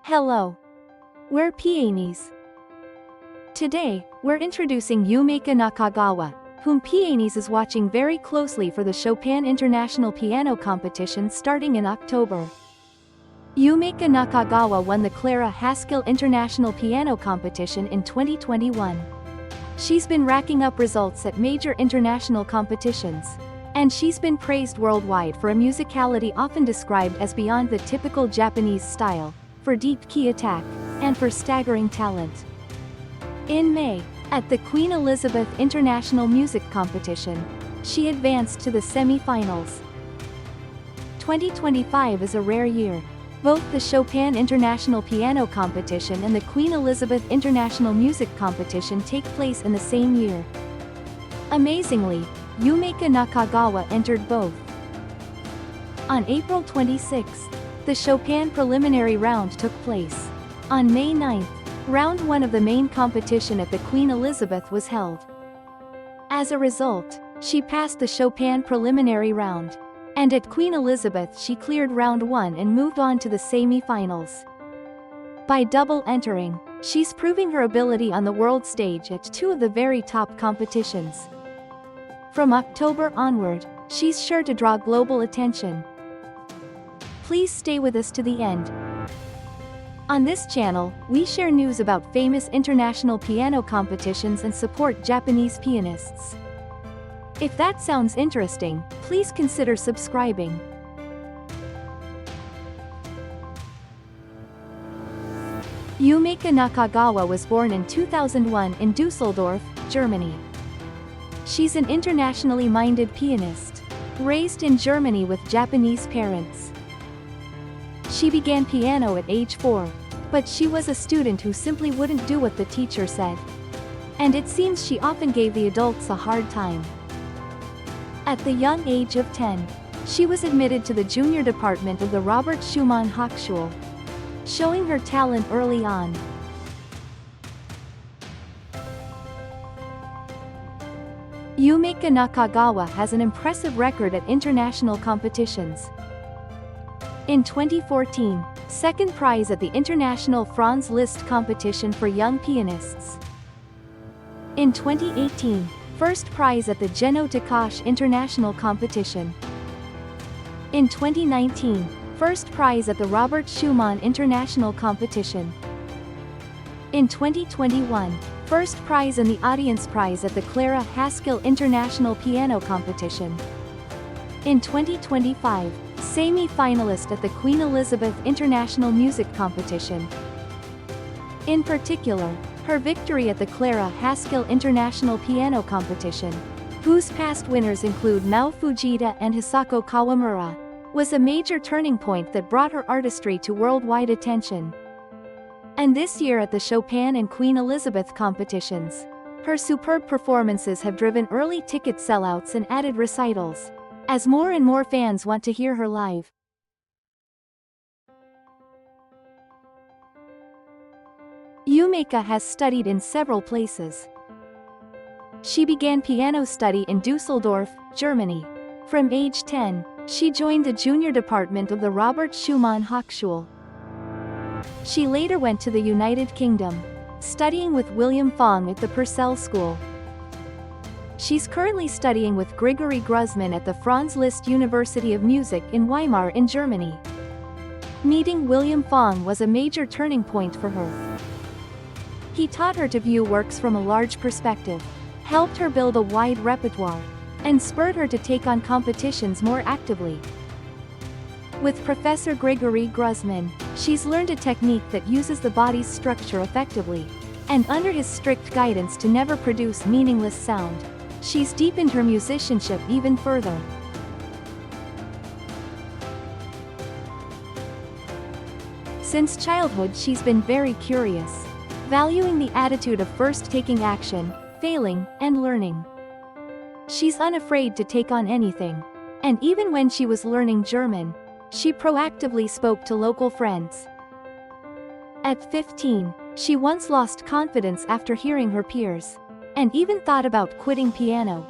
Hello. We're Peonies. Today, we're introducing Yumeka Nakagawa, whom Peonies is watching very closely for the Chopin International Piano Competition starting in October. Yumeka Nakagawa won the Clara Haskell International Piano Competition in 2021. She's been racking up results at major international competitions. And she's been praised worldwide for a musicality often described as beyond the typical Japanese style, for deep key attack, and for staggering talent. In May, at the Queen Elizabeth International Music Competition, she advanced to the semi-finals. 2025 is a rare year. Both the Chopin International Piano Competition and the Queen Elizabeth International Music Competition take place in the same year. Amazingly, Yumeka Nakagawa entered both. On April 26, the Chopin preliminary round took place. On May 9, round 1 of the main competition at the Queen Elizabeth was held. As a result, she passed the Chopin preliminary round. And at Queen Elizabeth she cleared round 1 and moved on to the semi-finals. By double entering, she's proving her ability on the world stage at 2 of the very top competitions. From October onward, she's sure to draw global attention. Please stay with us to the end. On this channel, we share news about famous international piano competitions and support Japanese pianists. If that sounds interesting, please consider subscribing. Yumeka Nakagawa was born in 2001 in Düsseldorf, Germany. She's an internationally minded pianist, raised in Germany with Japanese parents. She began piano at age 4, but she was a student who simply wouldn't do what the teacher said. And it seems she often gave the adults a hard time. At the young age of 10, she was admitted to the junior department of the Robert Schumann Hochschule, showing her talent early on. Yumeka Nakagawa has an impressive record at international competitions. In 2014, second prize at the International Franz Liszt competition for young pianists. In 2018, first prize at the Genoa Takash International competition. In 2019, first prize at the Robert Schumann International competition. In 2021, first prize and the audience prize at the Clara Haskell International Piano Competition. In 2025, semi-finalist at the Queen Elizabeth International Music Competition. In particular, her victory at the Clara Haskell International Piano Competition, whose past winners include Mao Fujita and Hisako Kawamura, was a major turning point that brought her artistry to worldwide attention. And this year at the Chopin and Queen Elizabeth competitions, her superb performances have driven early ticket sellouts and added recitals, as more and more fans want to hear her live. Yumeka has studied in several places. She began piano study in Düsseldorf, Germany. From age 10, she joined the junior department of the Robert Schumann Hochschule. She later went to the United Kingdom, studying with William Fong at the Purcell School. She's currently studying with Grigory Gruzman at the Franz Liszt University of Music in Weimar in Germany. Meeting William Fong was a major turning point for her. He taught her to view works from a large perspective, helped her build a wide repertoire, and spurred her to take on competitions more actively. With Professor Grigory Gruzman, she's learned a technique that uses the body's structure effectively, and under his strict guidance to never produce meaningless sound, she's deepened her musicianship even further. Since childhood she's been very curious, valuing the attitude of first taking action, failing, and learning. She's unafraid to take on anything. And even when she was learning German, she proactively spoke to local friends. At 15, she once lost confidence after hearing her peers, and even thought about quitting piano.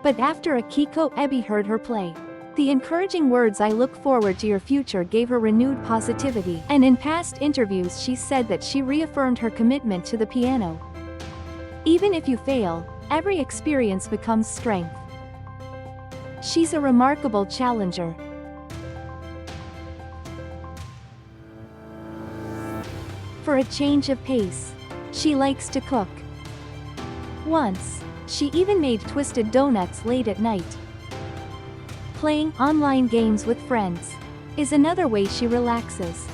But after Akiko Ebi heard her play, The encouraging words "I look forward to your future" gave her renewed positivity, and in past interviews she said that she reaffirmed her commitment to the piano. Even if you fail, every experience becomes strength. She's a remarkable challenger. For a change of pace, she likes to cook. Once, she even made twisted donuts late at night. Playing online games with friends is another way she relaxes.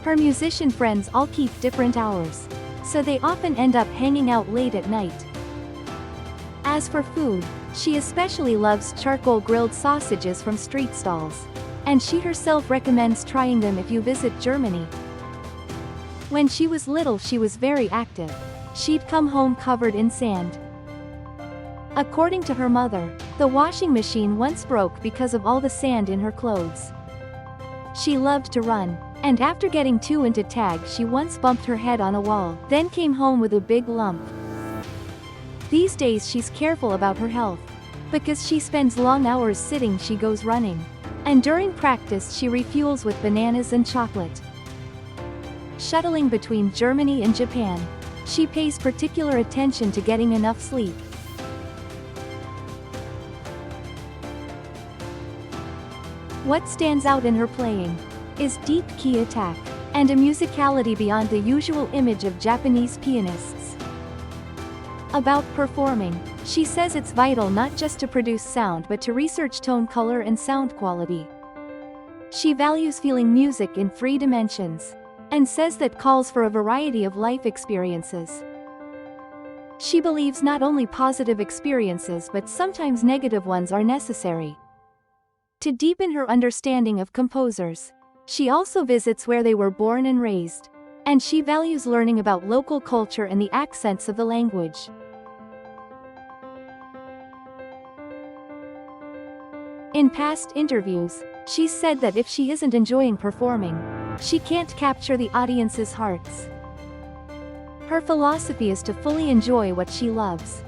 Her musician friends all keep different hours, so they often end up hanging out late at night. As for food, she especially loves charcoal grilled sausages from street stalls, and she herself recommends trying them if you visit Germany. When she was little, she was very active. She'd come home covered in sand. According to her mother, the washing machine once broke because of all the sand in her clothes. She loved to run, and after getting too into tag, she once bumped her head on a wall, then came home with a big lump. These days she's careful about her health. Because she spends long hours sitting, she goes running. And during practice she refuels with bananas and chocolate. Shuttling between Germany and Japan, she pays particular attention to getting enough sleep. What stands out in her playing is deep key attack, and a musicality beyond the usual image of Japanese pianists. About performing, she says it's vital not just to produce sound but to research tone, color and sound quality. She values feeling music in 3 dimensions, and says that calls for a variety of life experiences. She believes not only positive experiences but sometimes negative ones are necessary. To deepen her understanding of composers, she also visits where they were born and raised, and she values learning about local culture and the accents of the language. In past interviews, she's said that if she isn't enjoying performing, she can't capture the audience's hearts. Her philosophy is to fully enjoy what she loves.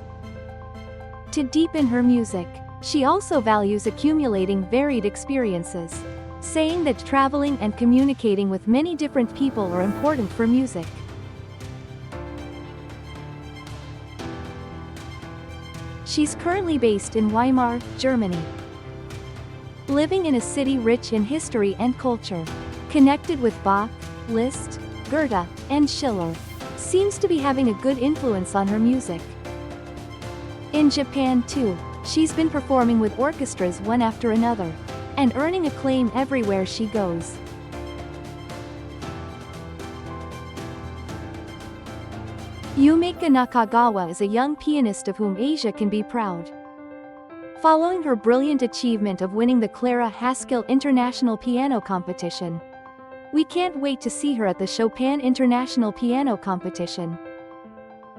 To deepen her music, she also values accumulating varied experiences, saying that traveling and communicating with many different people are important for music. She's currently based in Weimar, Germany. Living in a city rich in history and culture, connected with Bach, Liszt, Goethe, and Schiller, seems to be having a good influence on her music. In Japan too, she's been performing with orchestras one after another, and earning acclaim everywhere she goes. Yumeka Nakagawa is a young pianist of whom Asia can be proud. Following her brilliant achievement of winning the Clara Haskell International Piano Competition, we can't wait to see her at the Chopin International Piano Competition.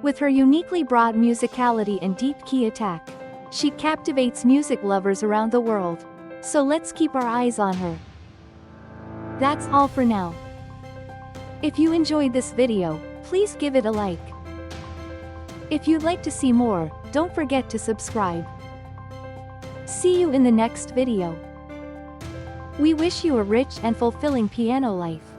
With her uniquely broad musicality and deep key attack, she captivates music lovers around the world, so let's keep our eyes on her. That's all for now. If you enjoyed this video, please give it a like. If you'd like to see more, don't forget to subscribe. See you in the next video. We wish you a rich and fulfilling piano life.